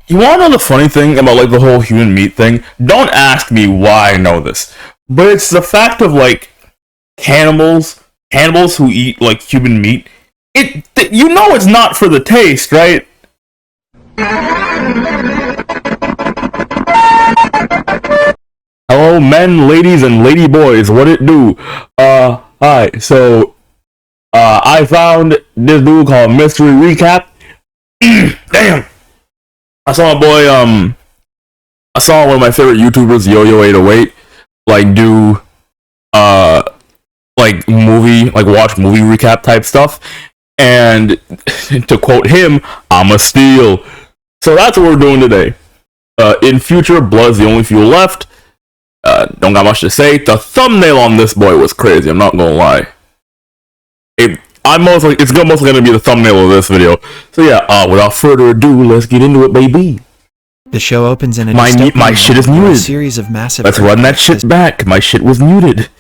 You wanna know the funny thing about like the whole human meat thing? Don't ask me why I know this, but it's the fact of like cannibals who eat like human meat. You know it's not for the taste, right? Hello, men, ladies, and lady boys. What it do? Hi. So, I found this dude called Mystery Recap. Damn. I saw I saw one of my favorite YouTubers, Yo808, like do, like watch movie recap type stuff. And to quote him, I'm a steal. So that's what we're doing today. In future, blood's the only fuel left. Don't got much to say. The thumbnail on this boy was crazy, I'm not gonna lie. It's most likely gonna be the thumbnail of this video. So yeah, without further ado, let's get into it, baby. The show opens in a my shit is muted. Series of massive. Let's run that shit back. My shit was muted.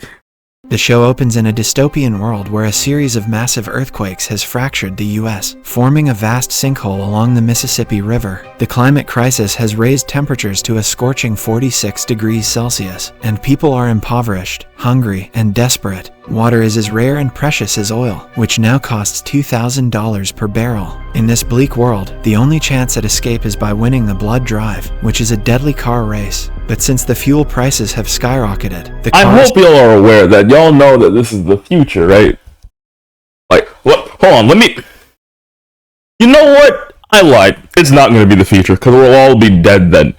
The show opens in a dystopian world where a series of massive earthquakes has fractured the U.S., forming a vast sinkhole along the Mississippi River. The climate crisis has raised temperatures to a scorching 46 degrees Celsius, and people are impoverished, hungry, and desperate. Water is as rare and precious as oil, which now costs $2,000 per barrel. In this bleak world, the only chance at escape is by winning the Blood Drive, which is a deadly car race. But since the fuel prices have skyrocketed, I hope y'all are aware that y'all know that this is the future, right? Like, what? Hold on, let me... You know what? I lied. It's not going to be the future, because we'll all be dead then.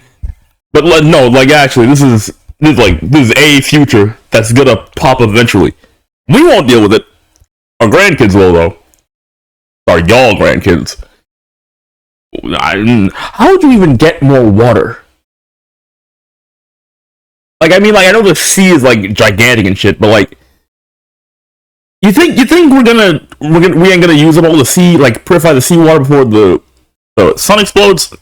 But no, like, actually, this is a future that's gonna pop eventually. We won't deal with it. Our grandkids will, though. Or y'all grandkids. How would you even get more water? Like, I mean, like, I know the sea is, like, gigantic and shit, but, like, you think we ain't gonna use up all the sea, like, purify the seawater before the sun explodes?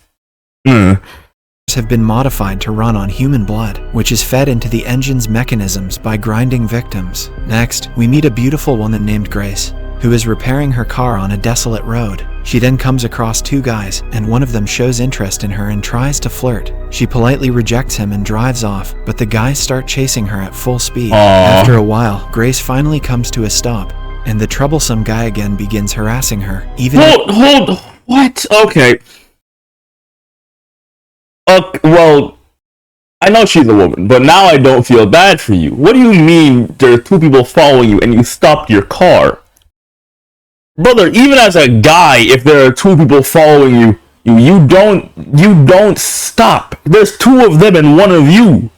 Have been modified to run on human blood, which is fed into the engine's mechanisms by grinding victims. Next, we meet a beautiful woman named Grace, who is repairing her car on a desolate road. She then comes across two guys, and one of them shows interest in her and tries to flirt. She politely rejects him and drives off, but the guys start chasing her at full speed. After a while, Grace finally comes to a stop, and the troublesome guy again begins harassing her. Hold, what? Okay. Well, I know she's a woman, but now I don't feel bad for you. What do you mean there are two people following you and you stopped your car? Brother, even as a guy, if there are two people following you, you don't stop. There's two of them and one of you.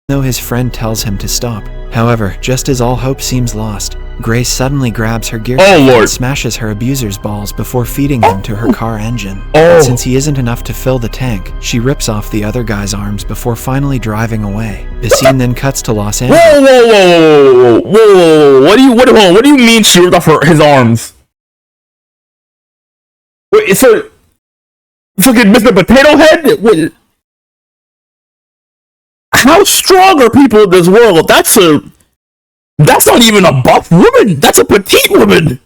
Though his friend tells him to stop. However, just as all hope seems lost, Grace suddenly grabs her gear and smashes her abuser's balls before feeding them to her car engine. But since he isn't enough to fill the tank, she rips off the other guy's arms before finally driving away. The scene then cuts to Los Angeles. Whoa! What do you mean she ripped off his arms? Wait, so fucking Mr. Potato Head? Wait. How strong are people in this world? That's not even a buff woman. That's a petite woman.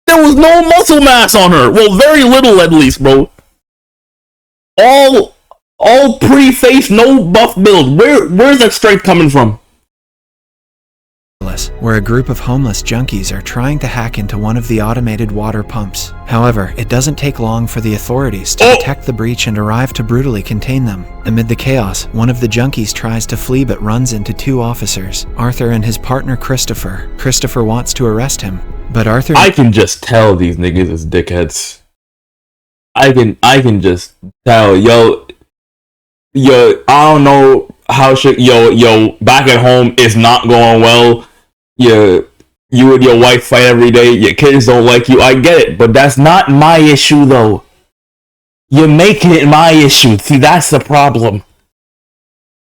There was no muscle mass on her. Well, very little at least, bro. All pretty face, no buff build. Where's that strength coming from? Where a group of homeless junkies are trying to hack into one of the automated water pumps. However, it doesn't take long for the authorities to detect the breach and arrive to brutally contain them. Amid the chaos, one of the junkies tries to flee but runs into two officers, Arthur and his partner Christopher. Christopher wants to arrest him, but Arthur... I can just tell these niggas is dickheads. I can just tell, yo, I don't know how shit, yo, back at home is not going well. You and your wife fight every day, your kids don't like you, I get it, but that's not my issue though. You're making it my issue, see, that's the problem.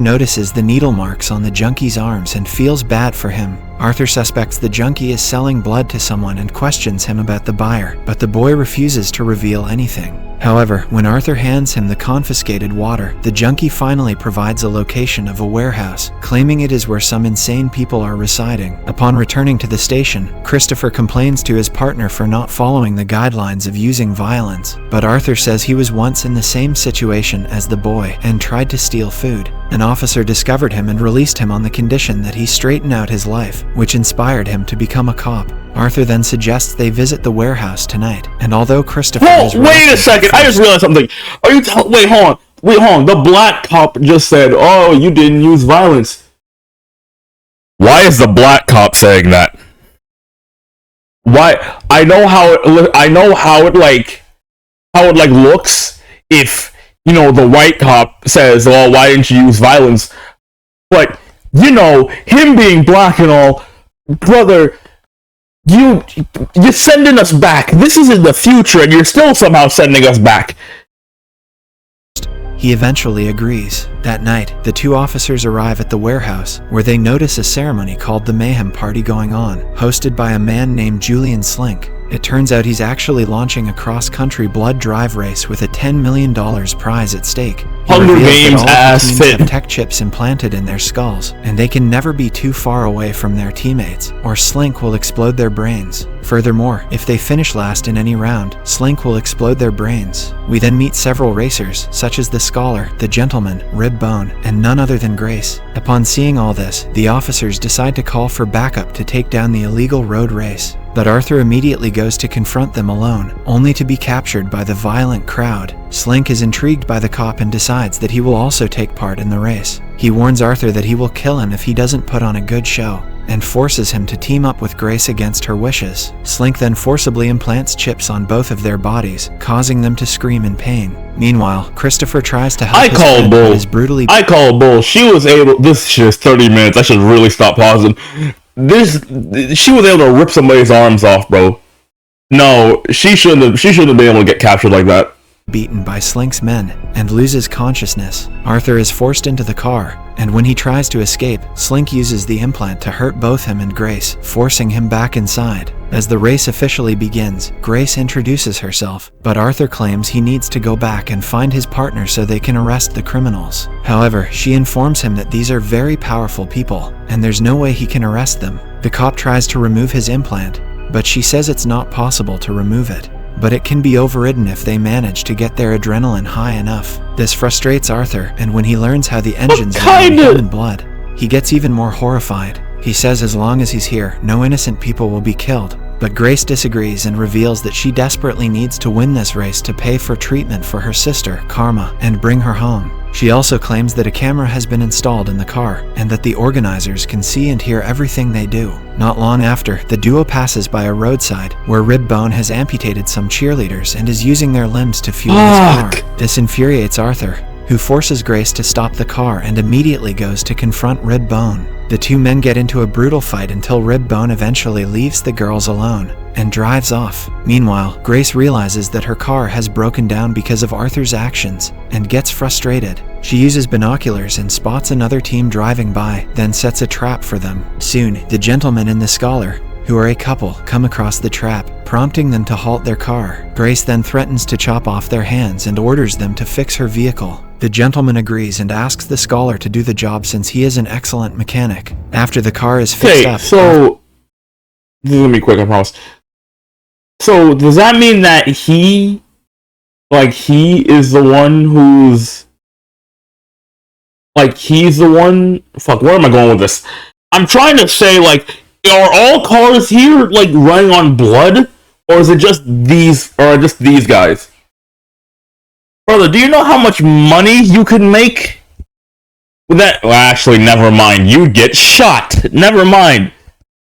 Notices the needle marks on the junkie's arms and feels bad for him. Arthur suspects the junkie is selling blood to someone and questions him about the buyer, but the boy refuses to reveal anything. However, when Arthur hands him the confiscated water, the junkie finally provides a location of a warehouse, claiming it is where some insane people are residing. Upon returning to the station, Christopher complains to his partner for not following the guidelines of using violence, but Arthur says he was once in the same situation as the boy and tried to steal food. An officer discovered him and released him on the condition that he straighten out his life, which inspired him to become a cop. Arthur then suggests they visit the warehouse tonight, and although Christopher is wait a second, I just realized something. Wait, hold on. The black cop just said, "Oh, you didn't use violence." Why is the black cop saying that? Why? I know how it looks if the white cop says, "Oh, why didn't you use violence?" But him being black and all, brother. You're sending us back. This is in the future, and you're still somehow sending us back. He eventually agrees. That night, the two officers arrive at the warehouse, where they notice a ceremony called the Mayhem Party going on, hosted by a man named Julian Slink. It turns out he's actually launching a cross-country blood drive race with a $10 million prize at stake. Hunger Games ass fit. Have tech chips implanted in their skulls, and they can never be too far away from their teammates, or Slink will explode their brains. Furthermore, if they finish last in any round, Slink will explode their brains. We then meet several racers, such as the Scholar, the Gentleman, Ribbone, and none other than Grace. Upon seeing all this, the officers decide to call for backup to take down the illegal road race. But Arthur immediately goes to confront them alone, only to be captured by the violent crowd. Slink is intrigued by the cop and decides that he will also take part in the race. He warns Arthur that he will kill him if he doesn't put on a good show, and forces him to team up with Grace against her wishes. Slink then forcibly implants chips on both of their bodies, causing them to scream in pain. Meanwhile, Christopher tries to help his friend, but is brutally... I call bull. She was able... This shit is 30 minutes. I should really stop pausing. She was able to rip somebody's arms off, bro. No, she shouldn't have been able to get captured like that. Beaten by Slink's men and loses consciousness. Arthur is forced into the car, and when he tries to escape, Slink uses the implant to hurt both him and Grace, forcing him back inside. As the race officially begins, Grace introduces herself, but Arthur claims he needs to go back and find his partner so they can arrest the criminals. However, she informs him that these are very powerful people, and there's no way he can arrest them. The cop tries to remove his implant, but she says it's not possible to remove it. But it can be overridden if they manage to get their adrenaline high enough. This frustrates Arthur, and when he learns how the engines run on human blood, he gets even more horrified. He says as long as he's here, no innocent people will be killed. But Grace disagrees and reveals that she desperately needs to win this race to pay for treatment for her sister, Karma, and bring her home. She also claims that a camera has been installed in the car, and that the organizers can see and hear everything they do. Not long after, the duo passes by a roadside, where Ribbone has amputated some cheerleaders and is using their limbs to fuel his car. This infuriates Arthur, who forces Grace to stop the car and immediately goes to confront Ribbone. The two men get into a brutal fight until Ribbone eventually leaves the girls alone and drives off. Meanwhile, Grace realizes that her car has broken down because of Arthur's actions and gets frustrated. She uses binoculars and spots another team driving by, then sets a trap for them. Soon, the Gentleman and the Scholar, who are a couple, come across the trap, prompting them to halt their car. Grace then threatens to chop off their hands and orders them to fix her vehicle. The Gentleman agrees and asks the Scholar to do the job since he is an excellent mechanic. After the car is fixed up... so... This is gonna be quick, I promise. So, does that mean that he is the one who's... he's the one... Fuck, where am I going with this? I'm trying to say, are all cars here, running on blood? Or is it just these guys? Brother, do you know how much money you could make with that? Well, actually, never mind. You'd get shot. Never mind.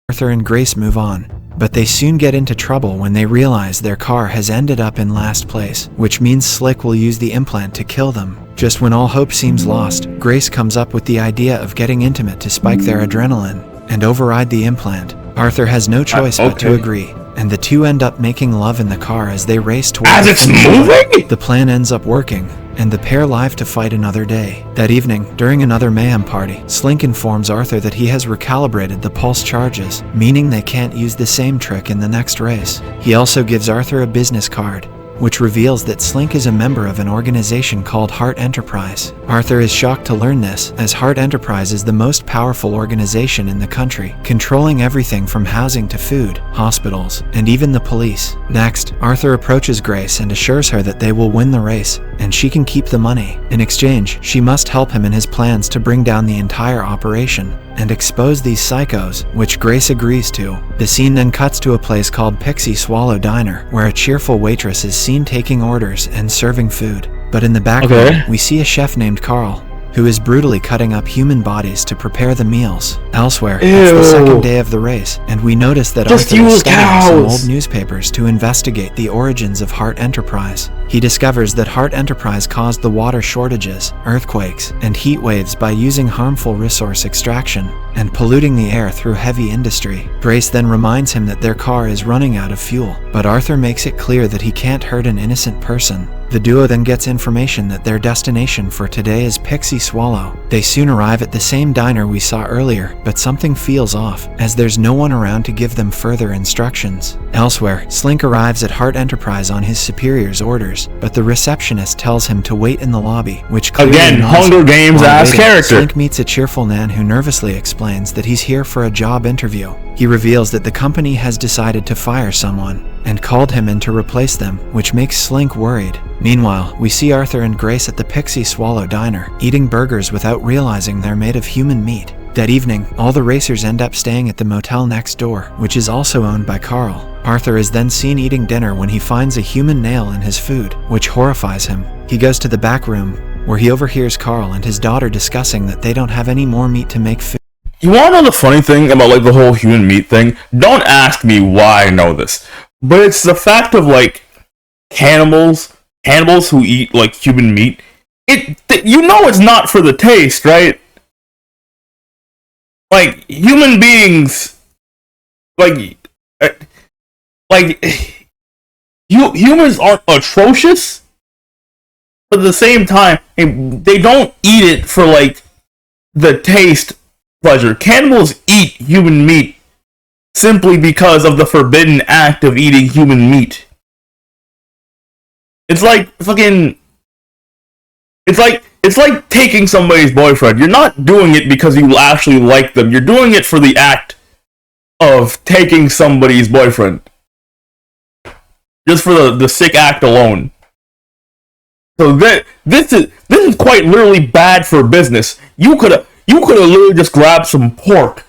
Arthur and Grace move on, but they soon get into trouble when they realize their car has ended up in last place, which means Slick will use the implant to kill them. Just when all hope seems lost, Grace comes up with the idea of getting intimate to spike their adrenaline and override the implant. Arthur has no choice but to agree, and the two end up making love in the car as they race towards As it's moving? The plan ends up working, and the pair live to fight another day. That evening, during another mayhem party, Slink informs Arthur that he has recalibrated the pulse charges, meaning they can't use the same trick in the next race. He also gives Arthur a business card, which reveals that Slink is a member of an organization called Heart Enterprise. Arthur is shocked to learn this, as Heart Enterprise is the most powerful organization in the country, controlling everything from housing to food, hospitals, and even the police. Next, Arthur approaches Grace and assures her that they will win the race, and she can keep the money. In exchange, she must help him in his plans to bring down the entire operation and expose these psychos, which Grace agrees to. The scene then cuts to a place called Pixie Swallow Diner, where a cheerful waitress is seen taking orders and serving food. But in the background, we see a chef named Carl, who is brutally cutting up human bodies to prepare the meals. Elsewhere, it's the second day of the race, and we notice that Arthur is studying some old newspapers to investigate the origins of Heart Enterprise. He discovers that Heart Enterprise caused the water shortages, earthquakes, and heat waves by using harmful resource extraction and polluting the air through heavy industry. Grace then reminds him that their car is running out of fuel, but Arthur makes it clear that he can't hurt an innocent person. The duo then gets information that their destination for today is Pixie Swallow. They soon arrive at the same diner we saw earlier, but something feels off, as there's no one around to give them further instructions. Elsewhere, Slink arrives at Heart Enterprise on his superior's orders, but the receptionist tells him to wait in the lobby, which clearly again, Hunger Games ass character. Slink meets a cheerful Nan who nervously explains that he's here for a job interview. He reveals that the company has decided to fire someone and called him in to replace them, which makes Slink worried. Meanwhile, we see Arthur and Grace at the Pixie Swallow Diner, eating burgers without realizing they're made of human meat. That evening, all the racers end up staying at the motel next door, which is also owned by Carl. Arthur is then seen eating dinner when he finds a human nail in his food, which horrifies him. He goes to the back room, where he overhears Carl and his daughter discussing that they don't have any more meat to make food. You wanna know the funny thing about like the whole human meat thing? Don't ask me why I know this, but it's the fact of like cannibals who eat like human meat. You know it's not for the taste, right? Like human beings, humans aren't atrocious, but at the same time, they don't eat it for like the taste pleasure. Cannibals eat human meat simply because of the forbidden act of eating human meat. It's like fucking. It's like taking somebody's boyfriend. You're not doing it because you actually like them. You're doing it for the act of taking somebody's boyfriend. Just for the sick act alone. So this is quite literally bad for business. You could have literally just grabbed some pork.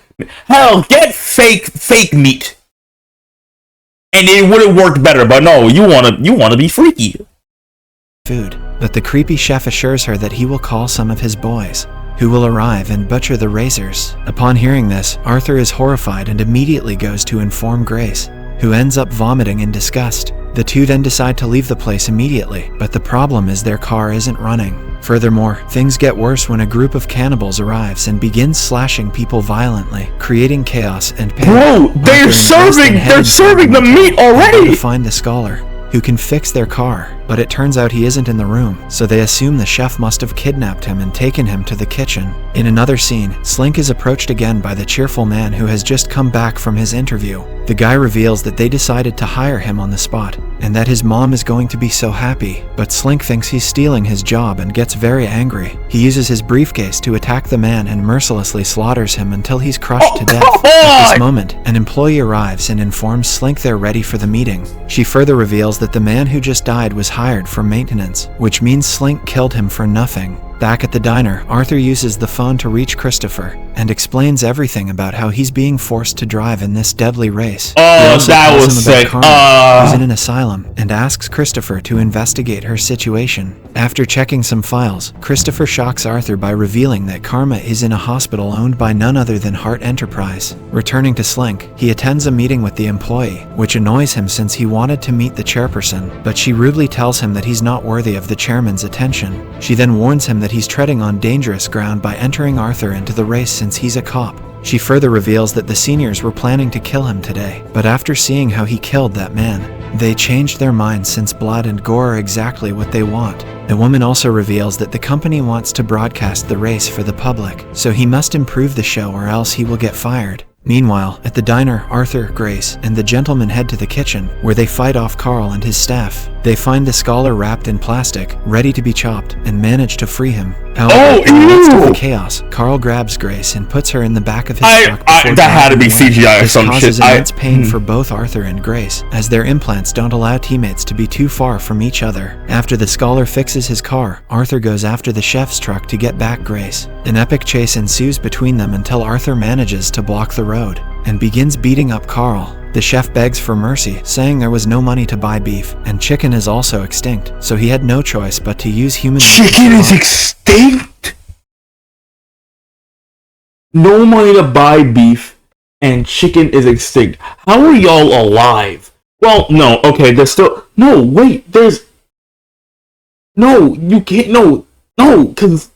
Hell, get fake meat, and it would have worked better. But no, you wanna be freaky. Food, but the creepy chef assures her that he will call some of his boys, who will arrive and butcher the racers. Upon hearing this, Arthur is horrified and immediately goes to inform Grace, who ends up vomiting in disgust. The two then decide to leave the place immediately, but the problem is their car isn't running. Furthermore, things get worse when a group of cannibals arrives and begins slashing people violently, creating chaos and panic. Bro, they're serving the meat already! To find the scholar, who can fix their car, but it turns out he isn't in the room, so they assume the chef must have kidnapped him and taken him to the kitchen. In another scene, Slink is approached again by the cheerful man who has just come back from his interview. The guy reveals that they decided to hire him on the spot, and that his mom is going to be so happy, but Slink thinks he's stealing his job and gets very angry. He uses his briefcase to attack the man and mercilessly slaughters him until he's crushed to death. At this moment, an employee arrives and informs Slink they're ready for the meeting. She further reveals that the man who just died was hired for maintenance, which means Slink killed him for nothing. Back at the diner, Arthur uses the phone to reach Christopher and explains everything about how he's being forced to drive in this deadly race. Oh, that was sick. Who's in an asylum, and asks Christopher to investigate her situation. After checking some files, Christopher shocks Arthur by revealing that Karma is in a hospital owned by none other than Heart Enterprise. Returning to Slink, he attends a meeting with the employee, which annoys him since he wanted to meet the chairperson, but she rudely tells him that he's not worthy of the chairman's attention. She then warns him that he's treading on dangerous ground by entering Arthur into the race since he's a cop. She further reveals that the seniors were planning to kill him today, but after seeing how he killed that man, they changed their minds since blood and gore are exactly what they want. The woman also reveals that the company wants to broadcast the race for the public, so he must improve the show or else he will get fired. Meanwhile, at the diner, Arthur, Grace, and the gentleman head to the kitchen, where they fight off Carl and his staff. They find the scholar wrapped in plastic, ready to be chopped, and manage to free him. However, Oh, in the midst of the ew! chaos, Carl grabs Grace and puts her in the back of his truck before That had to be driving away. CGI or This some causes shit. immense pain for both Arthur and Grace, as their implants don't allow teammates to be too far from each other. After the scholar fixes his car, Arthur goes after the chef's truck to get back Grace. An epic chase ensues between them until Arthur manages to block the road and begins beating up Carl. The chef begs for mercy, saying there was no money to buy beef, and chicken is also extinct, so he had no choice but to use human meat. Chicken is extinct? No money to buy beef, and chicken is extinct. How are y'all alive? Well, no, okay, there's still... No, wait, there's... No, you can't... No, because...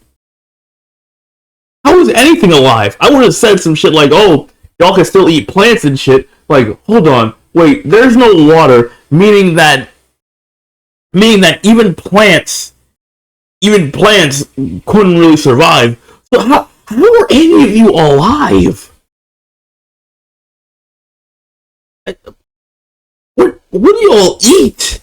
How is anything alive? I would have said some shit like, oh, y'all can still eat plants and shit. Like, hold on, wait, there's no water, meaning that even plants couldn't really survive. So how are any of you alive? What do y'all eat?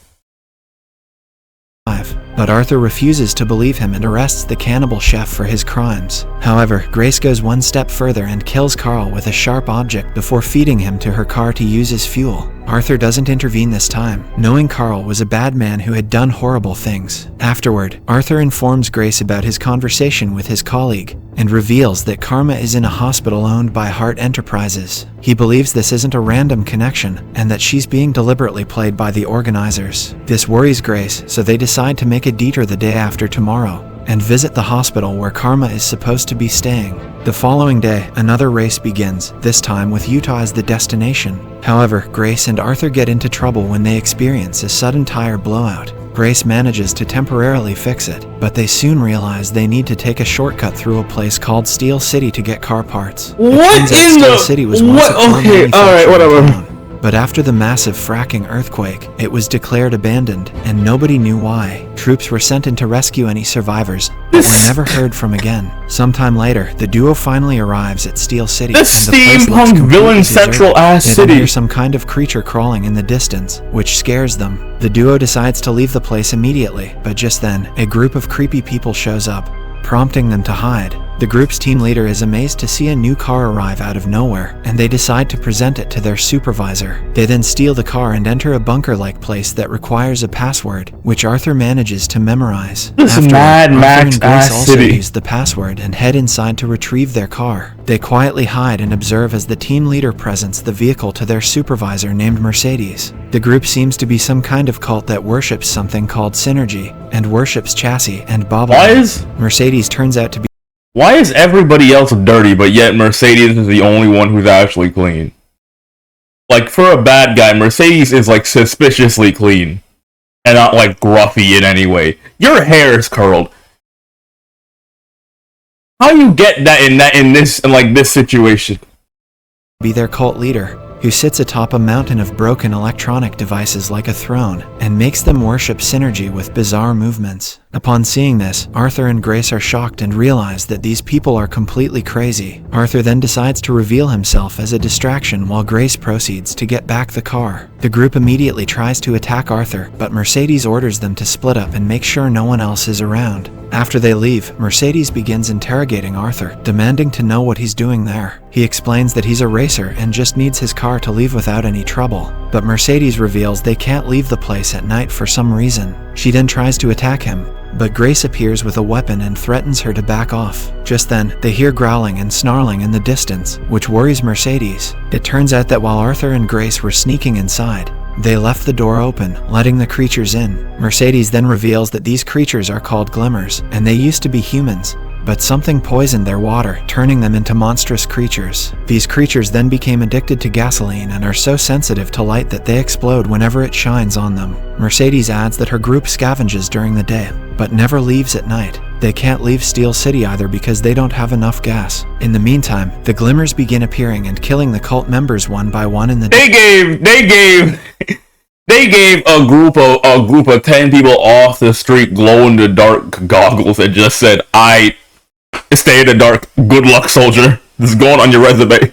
But Arthur refuses to believe him and arrests the cannibal chef for his crimes. However, Grace goes one step further and kills Carl with a sharp object before feeding him to her car to use as fuel. Arthur doesn't intervene this time, knowing Carl was a bad man who had done horrible things. Afterward, Arthur informs Grace about his conversation with his colleague and reveals that Karma is in a hospital owned by Heart Enterprises. He believes this isn't a random connection and that she's being deliberately played by the organizers. This worries Grace, so they decide to make a detour the day after tomorrow and visit the hospital where Karma is supposed to be staying. The following day, another race begins, this time with Utah as the destination. However, Grace and Arthur get into trouble when they experience a sudden tire blowout. Grace manages to temporarily fix it, but they soon realize they need to take a shortcut through a place called Steel City to get car parts. What in Steel the... City was once a car Okay, alright, manufacturing whatever. town. But after the massive fracking earthquake, it was declared abandoned, and nobody knew why. Troops were sent in to rescue any survivors, but were never heard from again. Sometime later, the duo finally arrives at Steel City. The steampunk villain central ass They city. hear some kind of creature crawling in the distance, which scares them. The duo decides to leave the place immediately, but just then, a group of creepy people shows up, prompting them to hide. The group's team leader is amazed to see a new car arrive out of nowhere, and they decide to present it to their supervisor. They then steal the car and enter a bunker-like place that requires a password, which Arthur manages to memorize. This Afterward, Mad Arthur Max and Grace ass also city. use the password and head inside to retrieve their car. They quietly hide and observe as the team leader presents the vehicle to their supervisor named Mercedes. The group seems to be some kind of cult that worships something called Synergy, and worships Chassis and Bobblehead. Mercedes turns out to be... Why is everybody else dirty, but yet Mercedes is the only one who's actually clean? Like, for a bad guy, Mercedes is, like, suspiciously clean. And not, like, gruffy in any way. Your hair is curled. How you get in this situation? be their cult leader, who sits atop a mountain of broken electronic devices like a throne, and makes them worship Synergy with bizarre movements. Upon seeing this, Arthur and Grace are shocked and realize that these people are completely crazy. Arthur then decides to reveal himself as a distraction while Grace proceeds to get back the car. The group immediately tries to attack Arthur, but Mercedes orders them to split up and make sure no one else is around. After they leave, Mercedes begins interrogating Arthur, demanding to know what he's doing there. He explains that he's a racer and just needs his car to leave without any trouble. But Mercedes reveals they can't leave the place at night for some reason. She then tries to attack him, but Grace appears with a weapon and threatens her to back off. Just then, they hear growling and snarling in the distance, which worries Mercedes. It turns out that while Arthur and Grace were sneaking inside, they left the door open, letting the creatures in. Mercedes then reveals that these creatures are called glimmers, and they used to be humans, but something poisoned their water, turning them into monstrous creatures. These creatures then became addicted to gasoline and are so sensitive to light that they explode whenever it shines on them. Mercedes adds that her group scavenges during the day, but never leaves at night. They can't leave Steel City either because they don't have enough gas. In the meantime, the glimmers begin appearing and killing the cult members one by one in the They gave a group of 10 people off the street glow in the dark goggles and just said, "I stay in the dark. Good luck, soldier. This is going on your resume."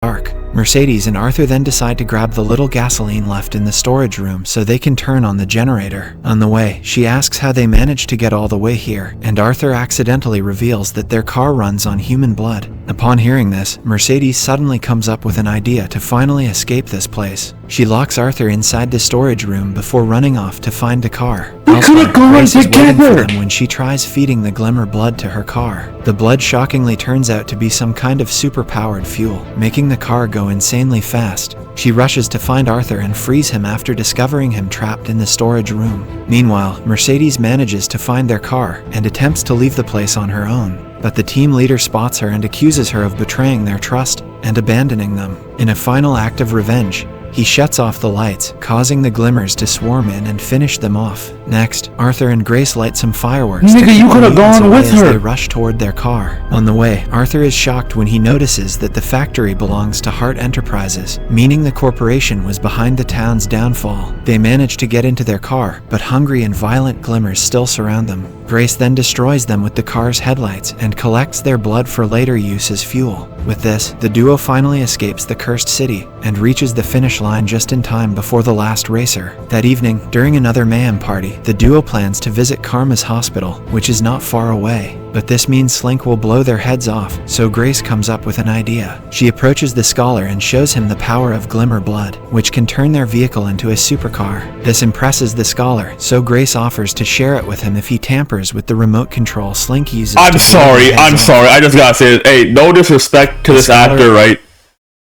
dark. Mercedes and Arthur then decide to grab the little gasoline left in the storage room so they can turn on the generator. On the way, she asks how they managed to get all the way here, and Arthur accidentally reveals that their car runs on human blood. Upon hearing this, Mercedes suddenly comes up with an idea to finally escape this place. She locks Arthur inside the storage room before running off to find the car. We could have gone Grace is waiting for together! them when she tries feeding the Glimmer blood to her car. The blood shockingly turns out to be some kind of super-powered fuel, making the car go insanely fast. She rushes to find Arthur and frees him after discovering him trapped in the storage room. Meanwhile, Mercedes manages to find their car and attempts to leave the place on her own. But the team leader spots her and accuses her of betraying their trust and abandoning them. In a final act of revenge, he shuts off the lights, causing the Glimmers to swarm in and finish them off. Next, Arthur and Grace light some fireworks. Nigga, you could have gone with as her! They rush toward their car. On the way, Arthur is shocked when he notices that the factory belongs to Hart Enterprises, meaning the corporation was behind the town's downfall. They manage to get into their car, but hungry and violent Glimmers still surround them. Grace then destroys them with the car's headlights and collects their blood for later use as fuel. With this, the duo finally escapes the cursed city and reaches the finish line just in time before the last racer. That evening, during another mayhem party, the duo plans to visit Karma's hospital, which is not far away. But this means Slink will blow their heads off, so Grace comes up with an idea. She approaches the scholar and shows him the power of Glimmer blood, which can turn their vehicle into a supercar. This impresses the scholar, so Grace offers to share it with him if he tampers with the remote control Slink uses. I'm sorry, I just gotta say this. Hey, no disrespect to this actor, right?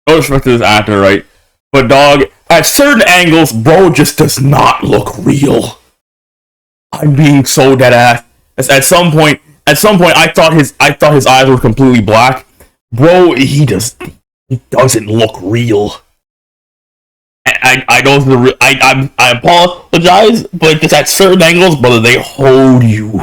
No disrespect to this actor, right? But dog, at certain angles, bro just does not look real. I'm being so dead ass. At some point, I thought his eyes were completely black. Bro, he doesn't look real. I know I apologize, but just at certain angles, brother, they hold you.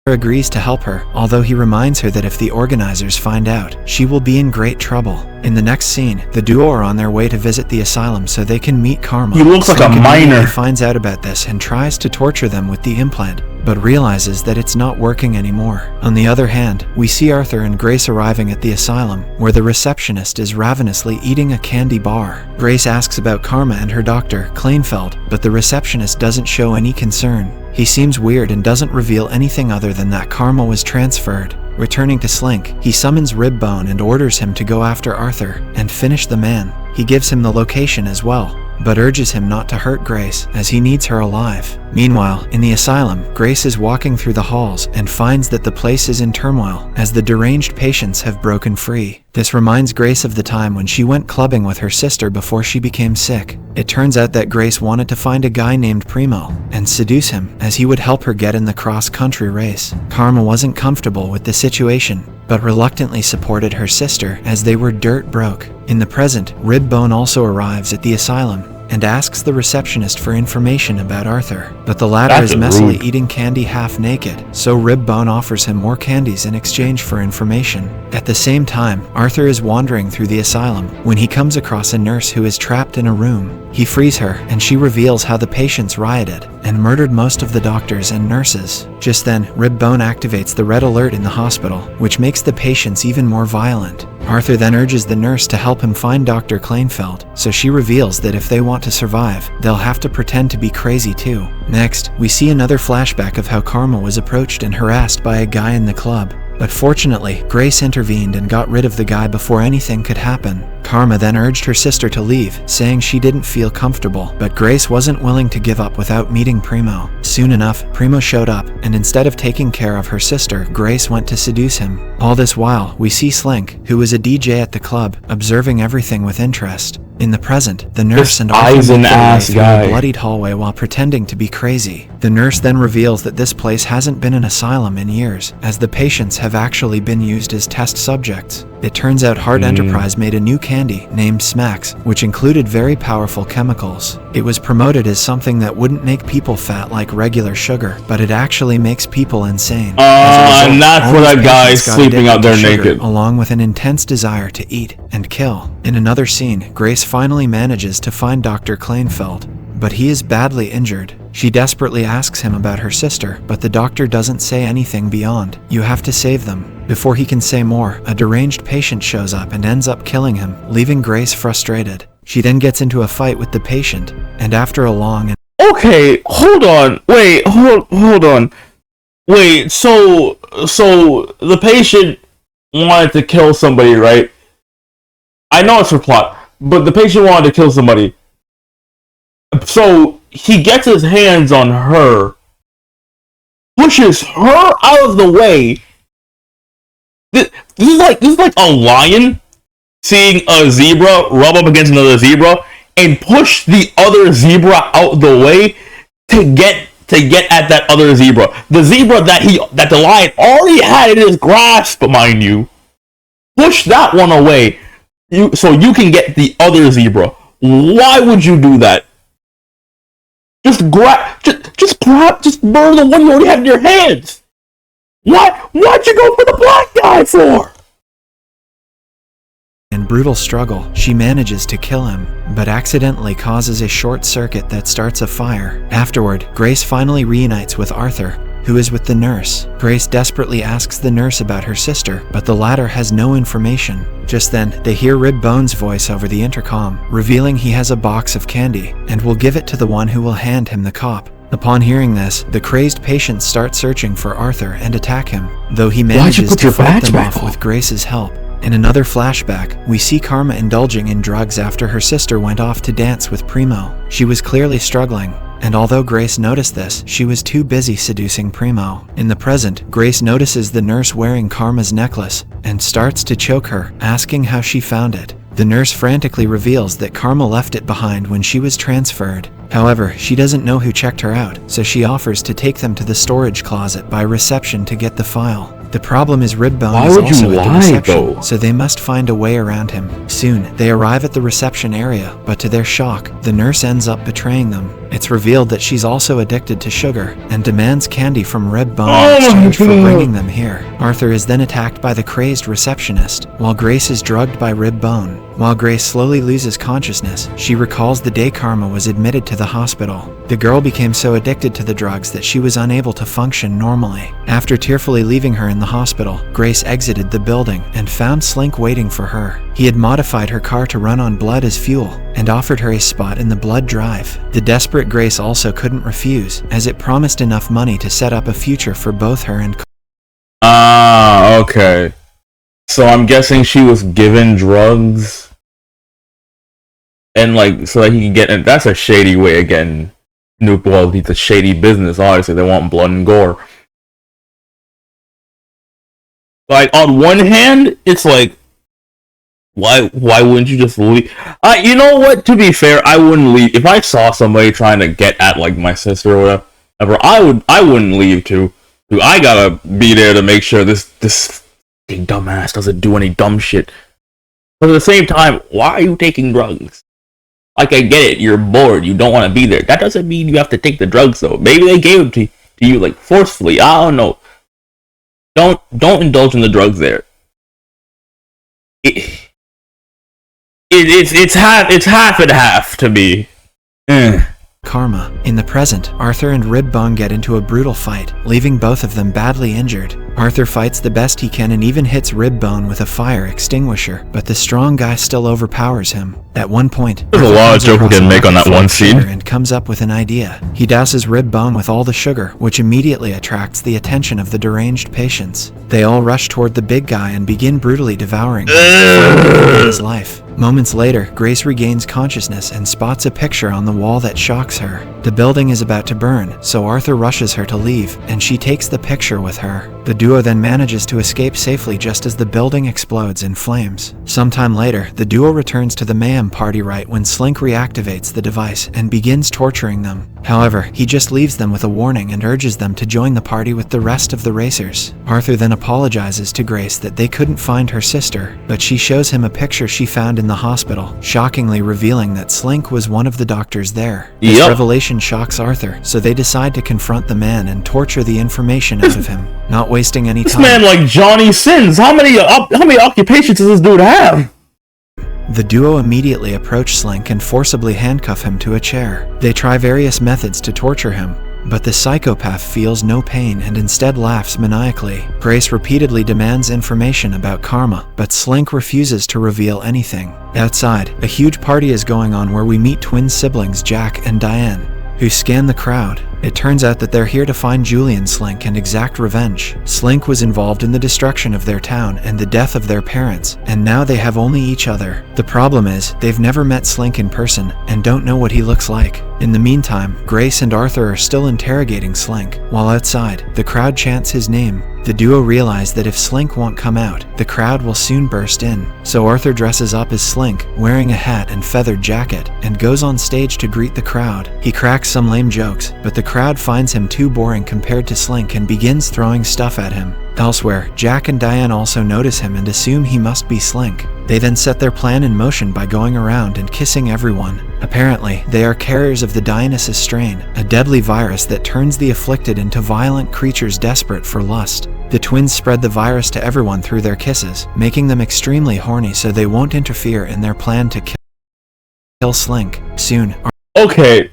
Agrees to help her, although he reminds her that if the organizers find out, she will be in great trouble. In the next scene, the duo are on their way to visit the asylum so they can meet Karma. He looks like a minor. He finds out about this and tries to torture them with the implant, but realizes that it's not working anymore. On the other hand, we see Arthur and Grace arriving at the asylum, where the receptionist is ravenously eating a candy bar. Grace asks about Karma and her doctor, Kleinfeld, but the receptionist doesn't show any concern. He seems weird and doesn't reveal anything other than that Karma was transferred. Returning to Slink, he summons Ribbone and orders him to go after Arthur and finish the man. He gives him the location as well, but urges him not to hurt Grace, as he needs her alive. Meanwhile, in the asylum, Grace is walking through the halls and finds that the place is in turmoil, as the deranged patients have broken free. This reminds Grace of the time when she went clubbing with her sister before she became sick. It turns out that Grace wanted to find a guy named Primo and seduce him, as he would help her get in the cross-country race. Karma wasn't comfortable with the situation, but reluctantly supported her sister as they were dirt broke. In the present, Ribbone also arrives at the asylum and asks the receptionist for information about Arthur, but the latter is messily eating candy half naked, so Ribbone offers him more candies in exchange for information. At the same time, Arthur is wandering through the asylum when he comes across a nurse who is trapped in a room. He frees her, and she reveals how the patients rioted and murdered most of the doctors and nurses. Just then, Ribbone activates the red alert in the hospital, which makes the patients even more violent. Arthur then urges the nurse to help him find Dr. Kleinfeld, so she reveals that if they want to survive, they'll have to pretend to be crazy too. Next, we see another flashback of how Karma was approached and harassed by a guy in the club. But fortunately, Grace intervened and got rid of the guy before anything could happen. Karma then urged her sister to leave, saying she didn't feel comfortable, but Grace wasn't willing to give up without meeting Primo. Soon enough, Primo showed up, and instead of taking care of her sister, Grace went to seduce him. All this while, we see Slink, who was a DJ at the club, observing everything with interest. In the present, the nurse and Arthur make their way through a bloodied hallway while pretending to be crazy. The nurse then reveals that this place hasn't been an asylum in years, as the patients have actually been used as test subjects. It turns out Hart Enterprise made a new candy named Smacks, which included very powerful chemicals. It was promoted as something that wouldn't make people fat like regular sugar, but it actually makes people insane. And that's where that guy is sleeping out there naked. Along with an intense desire to eat and kill. In another scene, Grace finally manages to find Dr. Kleinfeld, but he is badly injured. She desperately asks him about her sister, but the doctor doesn't say anything beyond, "You have to save them." Before he can say more, a deranged patient shows up and ends up killing him, leaving Grace frustrated. She then gets into a fight with the patient, and after a long and Okay, hold on. Wait, hold on. Wait, so the patient wanted to kill somebody, right? I know it's for plot, but the patient wanted to kill somebody. So he gets his hands on her, pushes her out of the way. This is like a lion seeing a zebra rub up against another zebra and push the other zebra out the way to get at that other zebra. The zebra that the lion already had in his grasp, mind you. Push that one away so you can get the other zebra. Why would you do that? Just murder the one you already have in your hands. Why'd you go for the black guy for? In brutal struggle, she manages to kill him, but accidentally causes a short circuit that starts a fire. Afterward, Grace finally reunites with Arthur, who is with the nurse. Grace desperately asks the nurse about her sister, but the latter has no information. Just then, they hear Rib Bone's voice over the intercom, revealing he has a box of candy, and will give it to the one who will hand him the cop. Upon hearing this, the crazed patients start searching for Arthur and attack him, though he manages to fight them off with Grace's help. In another flashback, we see Karma indulging in drugs after her sister went off to dance with Primo. She was clearly struggling, and although Grace noticed this, she was too busy seducing Primo. In the present, Grace notices the nurse wearing Karma's necklace and starts to choke her, asking how she found it. The nurse frantically reveals that Karma left it behind when she was transferred. However, she doesn't know who checked her out, so she offers to take them to the storage closet by reception to get the file. The problem is Ribbone is also at the reception, so they must find a way around him. Soon, they arrive at the reception area, but to their shock, the nurse ends up betraying them. It's revealed that she's also addicted to sugar, and demands candy from Ribbone in exchange for bringing them here. Arthur is then attacked by the crazed receptionist, while Grace is drugged by Ribbone. While Grace slowly loses consciousness, she recalls the day Karma was admitted to the hospital. The girl became so addicted to the drugs that she was unable to function normally. After tearfully leaving her in the hospital, Grace exited the building and found Slink waiting for her. He had modified her car to run on blood as fuel and offered her a spot in the blood drive. The desperate Grace also couldn't refuse, as it promised enough money to set up a future for both her and okay. So I'm guessing she was given drugs and so that he can get in. That's a shady way of getting well, it's a shady business. Obviously, they want blood and gore. On one hand, it's why wouldn't you just leave? You know what? To be fair, I wouldn't leave if I saw somebody trying to get at my sister or whatever. I wouldn't leave too. I gotta be there to make sure this dumbass doesn't do any dumb shit. But at the same time, why are you taking drugs? I get it, you're bored, you don't want to be there. That doesn't mean you have to take the drugs though. Maybe they gave them to you forcefully. I don't know. Don't indulge in the drugs there. It's half and half to me. Karma. In the present, Arthur and Ribbone get into a brutal fight, leaving both of them badly injured. Arthur fights the best he can and even hits Ribbone with a fire extinguisher, but the strong guy still overpowers him. At one point, there's a lot of jokes we can make on that one scene, and comes up with an idea. He douses Ribbone with all the sugar, which immediately attracts the attention of the deranged patients. They all rush toward the big guy and begin brutally devouring his life. Moments later, Grace regains consciousness and spots a picture on the wall that shocks her. The building is about to burn, so Arthur rushes her to leave, and she takes the picture with her. The duo then manages to escape safely just as the building explodes in flames. Sometime later, the duo returns to the Mayhem party right when Slink reactivates the device and begins torturing them. However, he just leaves them with a warning and urges them to join the party with the rest of the racers. Arthur then apologizes to Grace that they couldn't find her sister, but she shows him a picture she found in the hospital, shockingly revealing that Slink was one of the doctors there. This revelation shocks Arthur, so they decide to confront the man and torture the information out of him, not wasting any time. This man like Johnny Sins. How many occupations does this dude have? The duo immediately approach Slink and forcibly handcuff him to a chair. They try various methods to torture him, But the psychopath feels no pain and instead laughs maniacally. Grace repeatedly demands information about Karma, but Slink refuses to reveal anything. Outside, a huge party is going on where we meet twin siblings Jack and Diane, who scan the crowd. It turns out that they're here to find Julian Slink and exact revenge. Slink was involved in the destruction of their town and the death of their parents, and now they have only each other. The problem is, they've never met Slink in person and don't know what he looks like. In the meantime, Grace and Arthur are still interrogating Slink, while outside, the crowd chants his name. The duo realize that if Slink won't come out, the crowd will soon burst in. So Arthur dresses up as Slink, wearing a hat and feathered jacket, and goes on stage to greet the crowd. He cracks some lame jokes, but the crowd finds him too boring compared to Slink and begins throwing stuff at him. Elsewhere, Jack and Diane also notice him and assume he must be Slink. They then set their plan in motion by going around and kissing everyone. Apparently, they are carriers of the Dionysus strain, a deadly virus that turns the afflicted into violent creatures desperate for lust. The twins spread the virus to everyone through their kisses, making them extremely horny so they won't interfere in their plan to kill Slink. Soon, Okay,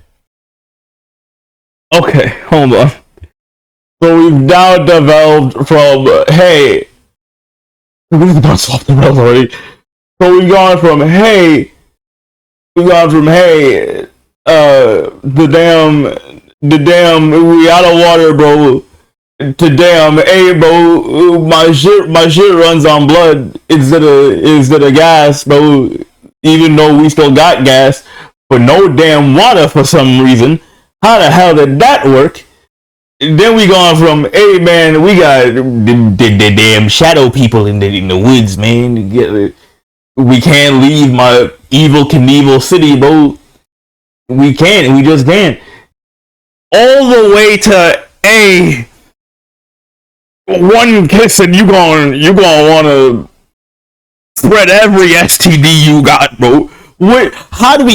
hold on. So we've now developed from, hey, we've bounced off the rails already. So we've gone from, hey, the damn, we out of water, bro, to damn, hey, bro, my shit runs on blood instead of gas, bro, even though we still got gas, but no damn water for some reason. How the hell did that work? Then we gone from, hey man, we got the damn shadow people in the woods, man. We can't leave my evil Knievel city, bro. We just can't. All the way to one kiss and you gonna wanna spread every STD you got, bro. How did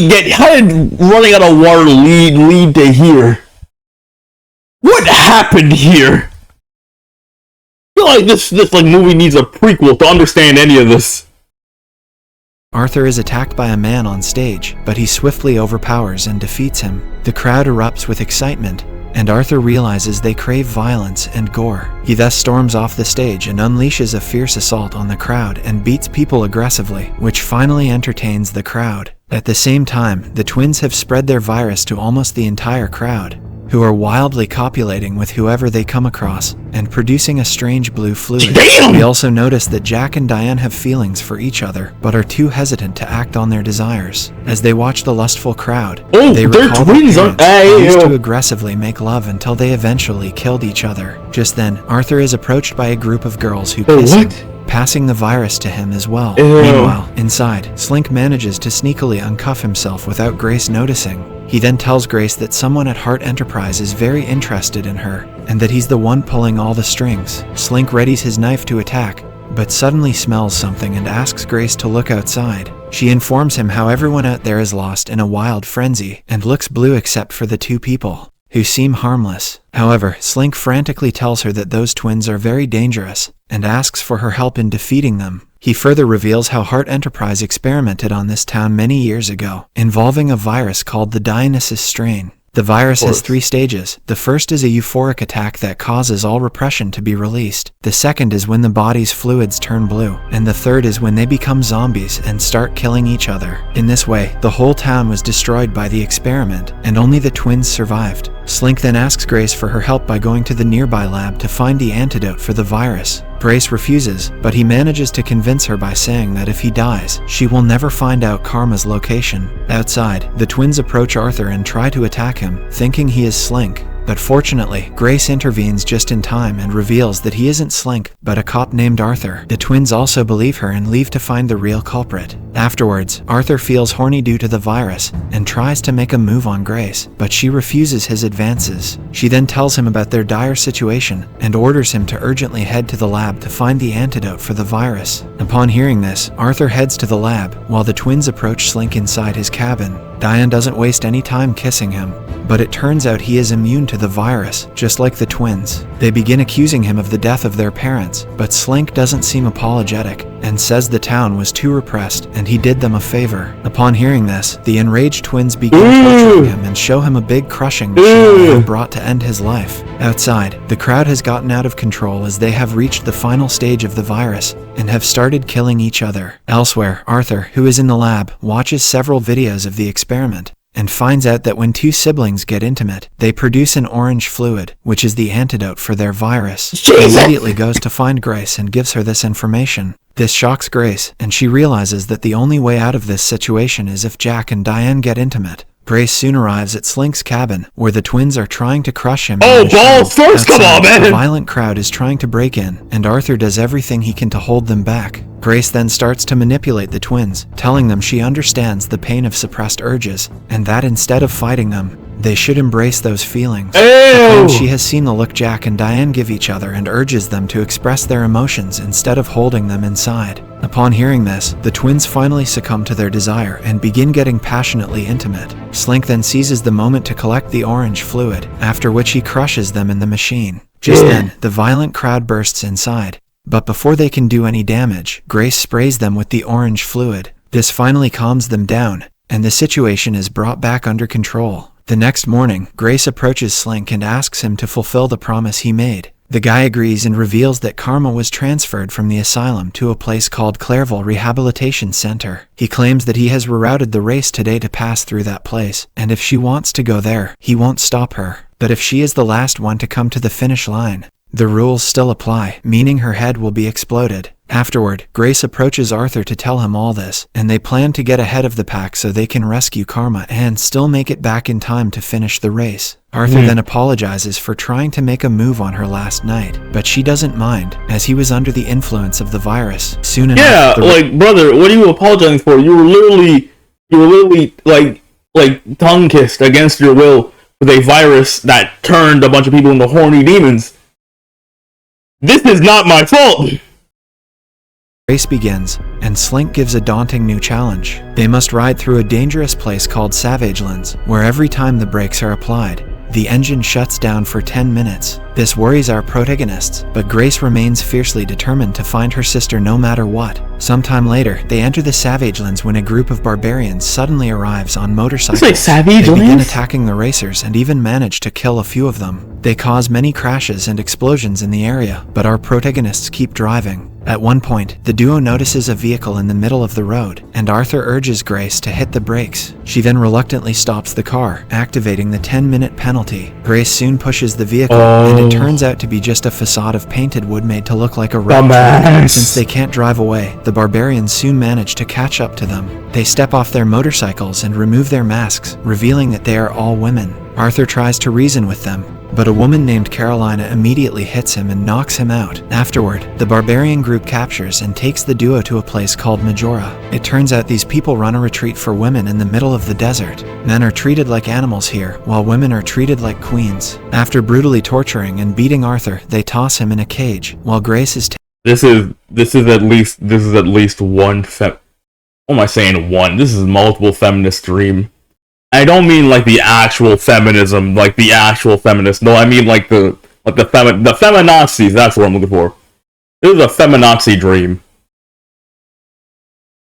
running out of water lead to here? What happened here? I feel like this like movie needs a prequel to understand any of this. Arthur is attacked by a man on stage, but he swiftly overpowers and defeats him. The crowd erupts with excitement, and Arthur realizes they crave violence and gore. He thus storms off the stage and unleashes a fierce assault on the crowd and beats people aggressively, which finally entertains the crowd. At the same time, the twins have spread their virus to almost the entire crowd, who are wildly copulating with whoever they come across and producing a strange blue fluid. Damn! We also notice that Jack and Diane have feelings for each other, but are too hesitant to act on their desires. As they watch the lustful crowd, they recall their parents used to aggressively make love until they eventually killed each other. Just then, Arthur is approached by a group of girls who kiss him, passing the virus to him as well. Meanwhile, inside, Slink manages to sneakily uncuff himself without Grace noticing. He then tells Grace that someone at Hart Enterprise is very interested in her, and that he's the one pulling all the strings. Slink readies his knife to attack, but suddenly smells something and asks Grace to look outside. She informs him how everyone out there is lost in a wild frenzy, and looks blue except for the two people, who seem harmless. However, Slink frantically tells her that those twins are very dangerous, and asks for her help in defeating them. He further reveals how Hart Enterprise experimented on this town many years ago, involving a virus called the Dionysus strain. The virus has 3 stages. The first is a euphoric attack that causes all repression to be released. The second is when the body's fluids turn blue. And the third is when they become zombies and start killing each other. In this way, the whole town was destroyed by the experiment, and only the twins survived. Slink then asks Grace for her help by going to the nearby lab to find the antidote for the virus. Grace refuses, but he manages to convince her by saying that if he dies, she will never find out Karma's location. Outside, the twins approach Arthur and try to attack him, thinking he is Slink. But fortunately, Grace intervenes just in time and reveals that he isn't Slink, but a cop named Arthur. The twins also believe her and leave to find the real culprit. Afterwards, Arthur feels horny due to the virus and tries to make a move on Grace, but she refuses his advances. She then tells him about their dire situation and orders him to urgently head to the lab to find the antidote for the virus. Upon hearing this, Arthur heads to the lab while the twins approach Slink inside his cabin. Diane doesn't waste any time kissing him, but it turns out he is immune to to the virus, just like the twins. They begin accusing him of the death of their parents, but Slink doesn't seem apologetic and says the town was too repressed and he did them a favor. Upon hearing this, the enraged twins begin torturing him and show him a big crushing machine they had brought to end his life. Outside, the crowd has gotten out of control as they have reached the final stage of the virus and have started killing each other. Elsewhere, Arthur, who is in the lab, watches several videos of the experiment and finds out that when two siblings get intimate, they produce an orange fluid, which is the antidote for their virus. He immediately goes to find Grace and gives her this information. This shocks Grace, and she realizes that the only way out of this situation is if Jack and Diane get intimate. Grace soon arrives at Slink's cabin, where the twins are trying to crush him. Oh, balls first, come on, man! A violent crowd is trying to break in, and Arthur does everything he can to hold them back. Grace then starts to manipulate the twins, telling them she understands the pain of suppressed urges, and that instead of fighting them, they should embrace those feelings. She has seen the look Jack and Diane give each other and urges them to express their emotions instead of holding them inside. Upon hearing this, the twins finally succumb to their desire and begin getting passionately intimate. Slink then seizes the moment to collect the orange fluid, after which he crushes them in the machine. Just then, the violent crowd bursts inside. But before they can do any damage, Grace sprays them with the orange fluid. This finally calms them down, and the situation is brought back under control. The next morning, Grace approaches Slink and asks him to fulfill the promise he made. The guy agrees and reveals that Karma was transferred from the asylum to a place called Clairville Rehabilitation Center. He claims that he has rerouted the race today to pass through that place, and if she wants to go there, he won't stop her. But if she is the last one to come to the finish line, the rules still apply, meaning her head will be exploded. Afterward, Grace approaches Arthur to tell him all this, and they plan to get ahead of the pack so they can rescue Karma and still make it back in time to finish the race. Arthur then apologizes for trying to make a move on her last night, but she doesn't mind, as he was under the influence of the virus. Soon enough, like, brother, what are you apologizing for? You were literally like tongue-kissed against your will with a virus that turned a bunch of people into horny demons. This is not my fault! Race begins, and Slink gives a daunting new challenge. They must ride through a dangerous place called Savagelands, where every time the brakes are applied, the engine shuts down for 10 minutes. This worries our protagonists, but Grace remains fiercely determined to find her sister no matter what. Sometime later, they enter the Savagelands when a group of barbarians suddenly arrives on motorcycles. They begin attacking the racers and even manage to kill a few of them. They cause many crashes and explosions in the area, but our protagonists keep driving. At one point, the duo notices a vehicle in the middle of the road, and Arthur urges Grace to hit the brakes. She then reluctantly stops the car, activating the 10-minute penalty. Grace soon pushes the vehicle, and it turns out to be just a facade of painted wood made to look like a road truck. Since they can't drive away, the barbarians soon manage to catch up to them. They step off their motorcycles and remove their masks, revealing that they are all women. Arthur tries to reason with them, but a woman named Carolina immediately hits him and knocks him out. Afterward, the barbarian group captures and takes the duo to a place called Majora. It turns out these people run a retreat for women in the middle of the desert. Men are treated like animals here, while women are treated like queens. After brutally torturing and beating Arthur, they toss him in a cage, while Grace is This is at least one what am I saying one? This is multiple feminist dream. I don't mean like the actual feminism, like the actual feminist. No, I mean like the feminazis. That's what I'm looking for. This is a feminazi dream.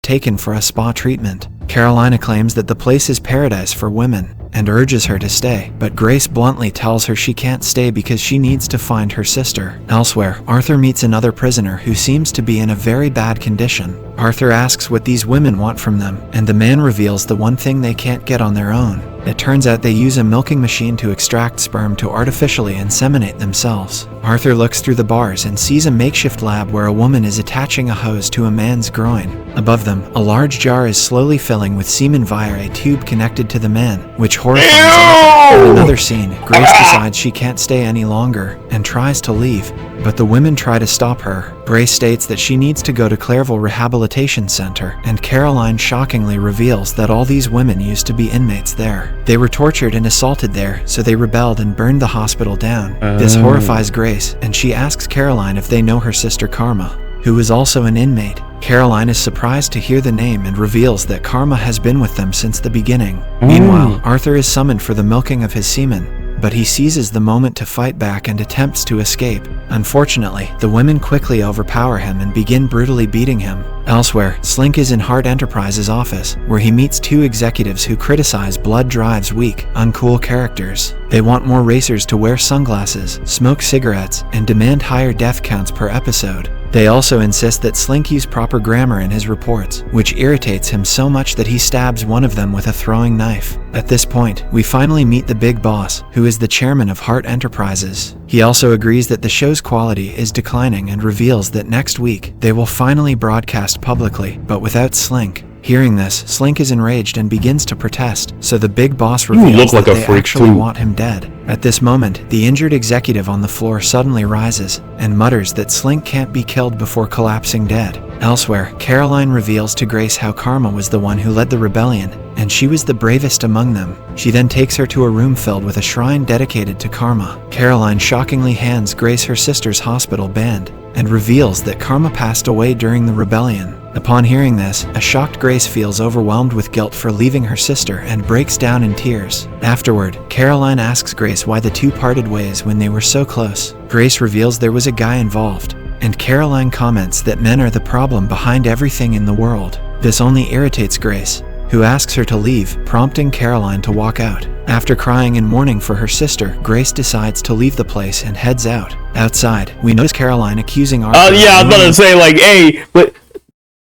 Taken for a spa treatment. Carolina claims that the place is paradise for women and urges her to stay, but Grace bluntly tells her she can't stay because she needs to find her sister. Elsewhere, Arthur meets another prisoner who seems to be in a very bad condition. Arthur asks what these women want from them, and the man reveals the one thing they can't get on their own. It turns out they use a milking machine to extract sperm to artificially inseminate themselves. Arthur looks through the bars and sees a makeshift lab where a woman is attaching a hose to a man's groin. Above them, a large jar is slowly filling with semen via a tube connected to the man, which horrifies Arthur. In another scene, Grace decides she can't stay any longer and tries to leave, but the women try to stop her. Grace states that she needs to go to Clairville Rehabilitation Center, and Caroline shockingly reveals that all these women used to be inmates there. They were tortured and assaulted there, so they rebelled and burned the hospital down. This horrifies Grace, and she asks Caroline if they know her sister Karma, who is also an inmate. Caroline is surprised to hear the name and reveals that Karma has been with them since the beginning. Meanwhile, Arthur is summoned for the milking of his semen, but he seizes the moment to fight back and attempts to escape. Unfortunately, the women quickly overpower him and begin brutally beating him. Elsewhere, Slink is in Hart Enterprises' office, where he meets two executives who criticize Blood Drive's weak, uncool characters. They want more racers to wear sunglasses, smoke cigarettes, and demand higher death counts per episode. They also insist that Slink use proper grammar in his reports, which irritates him so much that he stabs one of them with a throwing knife. At this point, we finally meet the big boss, who is the chairman of Hart Enterprises. He also agrees that the show's quality is declining and reveals that next week, they will finally broadcast publicly, but without Slink. Hearing this, Slink is enraged and begins to protest, so the big boss reveals that they actually want him dead. At this moment, the injured executive on the floor suddenly rises and mutters that Slink can't be killed before collapsing dead. Elsewhere, Caroline reveals to Grace how Karma was the one who led the rebellion, and she was the bravest among them. She then takes her to a room filled with a shrine dedicated to Karma. Caroline shockingly hands Grace her sister's hospital band and reveals that Karma passed away during the rebellion. Upon hearing this, a shocked Grace feels overwhelmed with guilt for leaving her sister and breaks down in tears. Afterward, Caroline asks Grace why the two parted ways when they were so close. Grace reveals there was a guy involved, and Caroline comments that men are the problem behind everything in the world. This only irritates Grace, who asks her to leave, prompting Caroline to walk out. After crying and mourning for her sister, Grace decides to leave the place and heads out. Outside, we notice Caroline accusing Arthur. Yeah, I was about to say, like, hey, but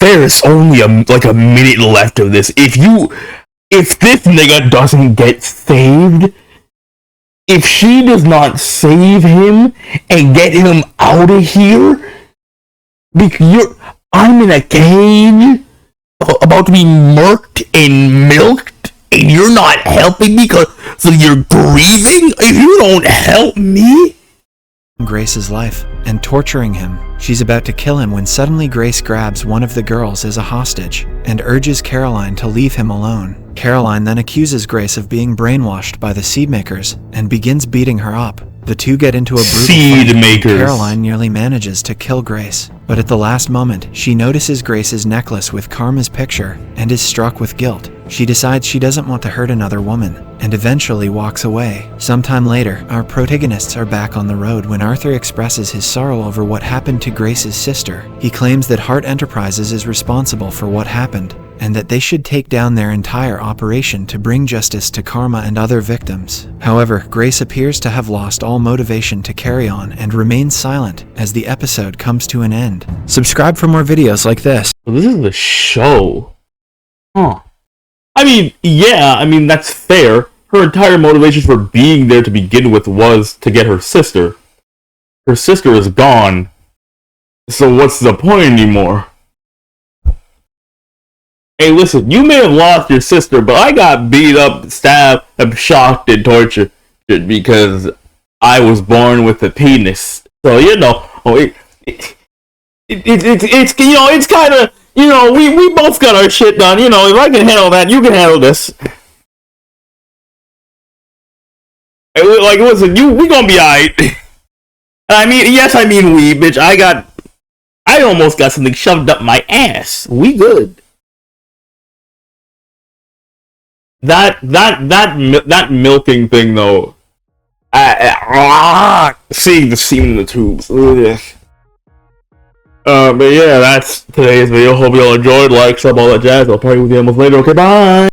there's only a minute left of this. If this nigga doesn't get saved, if she does not save him and get him out of here, because I'm in a cage about to be murked and milked, and you're not helping me so you're grieving? If you don't help me, Grace's life and torturing him. She's about to kill him when suddenly Grace grabs one of the girls as a hostage and urges Caroline to leave him alone. Caroline then accuses Grace of being brainwashed by the Seedmakers and begins beating her up. The two get into a brutal fight, and Caroline nearly manages to kill Grace. But at the last moment, she notices Grace's necklace with Karma's picture and is struck with guilt. She decides she doesn't want to hurt another woman and eventually walks away. Sometime later, our protagonists are back on the road when Arthur expresses his sorrow over what happened to Grace's sister. He claims that Hart Enterprises is responsible for what happened and that they should take down their entire operation to bring justice to Karma and other victims. However, Grace appears to have lost all motivation to carry on and remains silent as the episode comes to an end. Subscribe for more videos like this. This is the show. Huh. I mean, that's fair. Her entire motivation for being there to begin with was to get her sister. Her sister is gone. So what's the point anymore? Hey, listen, you may have lost your sister, but I got beat up, stabbed, shocked, and tortured because I was born with a penis. So, it's kind of, we both got our shit done. If I can handle that, you can handle this. Hey, like, listen, we gonna be aight. I mean we, bitch. I almost got something shoved up my ass. We good. That milking thing though. Seeing the semen in the tubes. Ugh. But yeah, that's today's video. Hope you all enjoyed. Like, sub, all that jazz. I'll party with you almost later. Okay, bye.